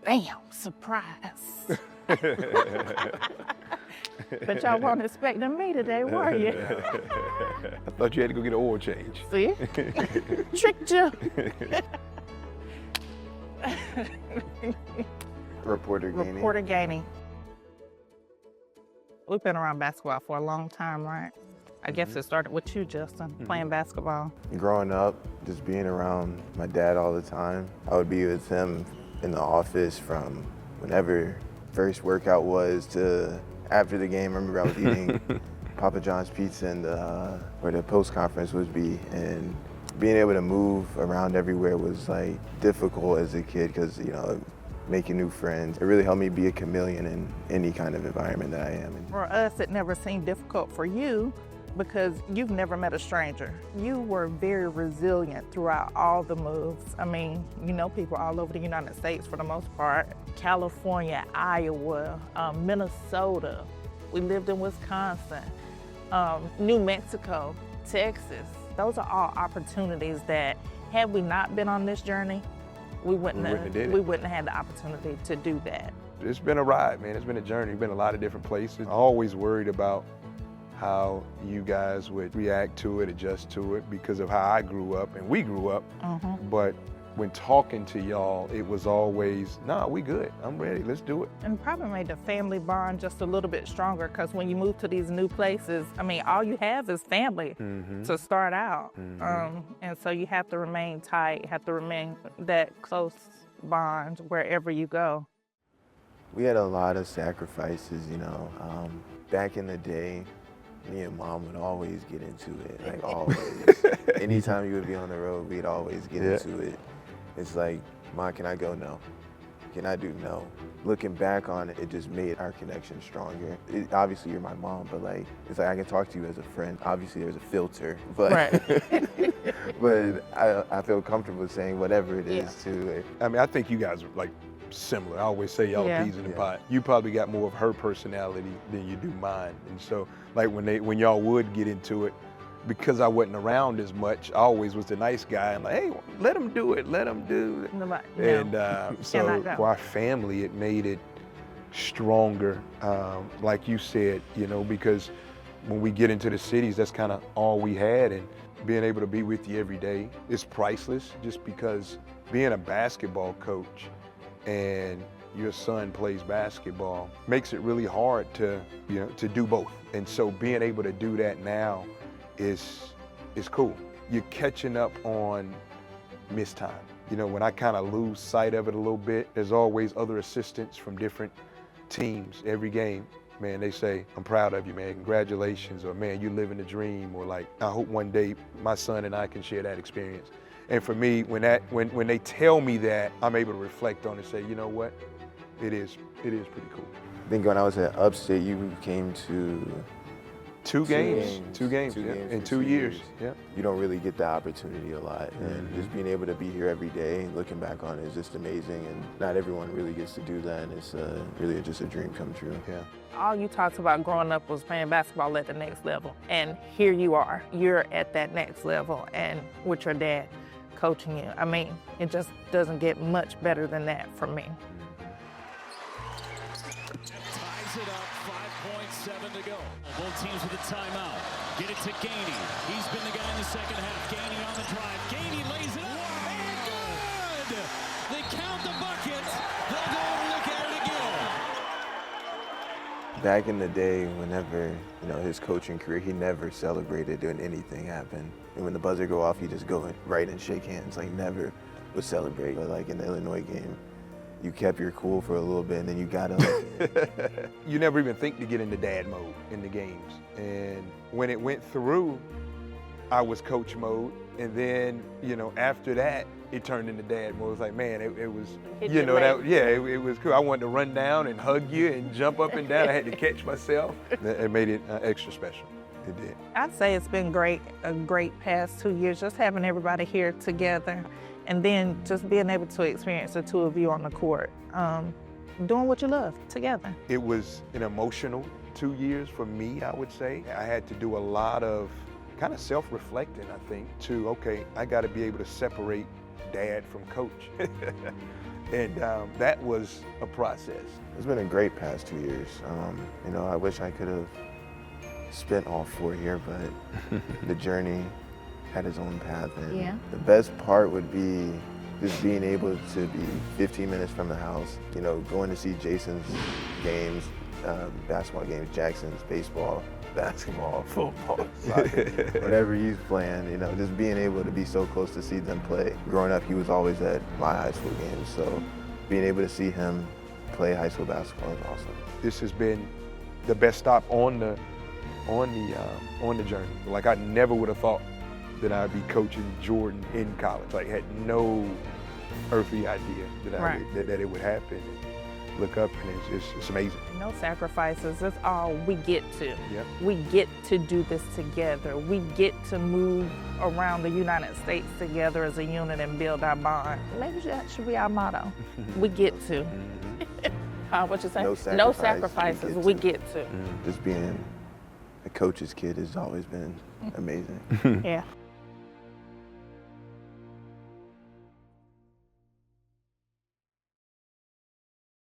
Bam, surprise. But y'all weren't expecting me today, were you? I thought you had to go get an oil change. See? Tricked you. Reporter Gainey. Reporter Gainey. We've been around basketball for a long time, right? I guess it started with you, Justin, playing basketball. Growing up, just being around my dad all the time, I would be with him in the office from whenever first workout was to after the game. I remember I was eating Papa John's pizza and where the post conference would be, and being able to move around everywhere was like difficult as a kid because, you know, making new friends. It really helped me be a chameleon in any kind of environment that I am in. For us, it never seemed difficult for you because you've never met a stranger. You were very resilient throughout all the moves. I mean, you know people all over the United States for the most part. California, Iowa, Minnesota. We lived in Wisconsin, New Mexico, Texas. Those are all opportunities that, had we not been on this journey, we wouldn't have had the opportunity to do that. It's been a ride, man. It's been a journey. It's been a lot of different places. I always worried about how you guys would react to it, adjust to it, because of how I grew up and we grew up. But when talking to y'all, it was always, nah, we good. I'm ready. Let's do it. And probably made the family bond just a little bit stronger because when you move to these new places, I mean, all you have is family to start out. And so you have to remain tight, have to remain that close bond wherever you go. We had a lot of sacrifices, you know. Back in the day, me and Mom would always get into it, like always. Anytime you would be on the road, we'd always get into it. It's like, Mom, can I go? No. Can I do? No. Looking back on it, it just made our connection stronger. Obviously, you're my mom, but like, it's like I can talk to you as a friend. Obviously, there's a filter, but but I feel comfortable saying whatever it is to it. I mean, I think you guys are like similar. I always say y'all peas in the pot. You probably got more of her personality than you do mine. And so, like when y'all would get into it, because I wasn't around as much, I always was the nice guy. I'm like, hey, let them do it, let them do it. And so for our family, it made it stronger. Like you said, you know, because when we get into the cities, that's kind of all we had. And being able to be with you every day is priceless, just because being a basketball coach and your son plays basketball makes it really hard to, you know, to do both. And so being able to do that now is cool. You're catching up on missed time. You know, when I kind of lose sight of it a little bit, there's always other assistants from different teams every game. Man, they say, I'm proud of you, man, congratulations, or man, you living the dream, or like, I hope one day my son and I can share that experience. And for me, when they tell me that, I'm able to reflect on it and say, you know what, it is pretty cool. I think when I was at Upstate, you came to two games in 2 years. Yeah. You don't really get that opportunity a lot, and just being able to be here every day, looking back on it, is just amazing. And not everyone really gets to do that, and it's really just a dream come true. Yeah. All you talked about growing up was playing basketball at the next level, and here you are. You're at that next level, and with your dad coaching you. I mean, it just doesn't get much better than that for me. Ties it up, 5.7 to go. Both teams with a timeout. Get it to Gainey. He's been the guy in the second half. Gainey on the drive. Gainey lays it up. And good! They count the bucket. They'll go and look at it again. Back in the day, whenever, you know, his coaching career, he never celebrated when anything happened. And when the buzzer go off, he just go right and shake hands, like never would celebrate. But like in the Illinois game, you kept your cool for a little bit, and then you got up. You never even think to get into dad mode in the games. And when it went through, I was coach mode. And then, you know, after that, it turned into dad mode. It was like, man, it was, you know, it was cool. I wanted to run down and hug you and jump up and down. I had to catch myself. It made it extra special. It did. I'd say it's been great, a great past 2 years, just having everybody here together, and then just being able to experience the two of you on the court, doing what you love together. It was an emotional 2 years for me, I would say. I had to do a lot of kind of self-reflecting, I think, to, okay, I got to be able to separate dad from coach. And that was a process. It's been a great past 2 years. You know, I wish I could have spent all 4 here, but the journey had its own path. And the best part would be just being able to be 15 minutes from the house, you know, going to see Jason's games, basketball games, Jackson's baseball, basketball, football, soccer, whatever he's playing, you know, just being able to be so close to see them play. Growing up, he was always at my high school games, so being able to see him play high school basketball is awesome. This has been the best stop on the journey. Like, I never would have thought that I'd be coaching Jordan in college. Like, had no earthly idea that that it would happen. Look up, and it's amazing. No sacrifices. That's all we get to. Yep. We get to do this together. We get to move around the United States together as a unit and build our bond. Maybe that should be our motto. We get to. What you say? No sacrifices. We get to. Just being a coach's kid has always been amazing. Yeah.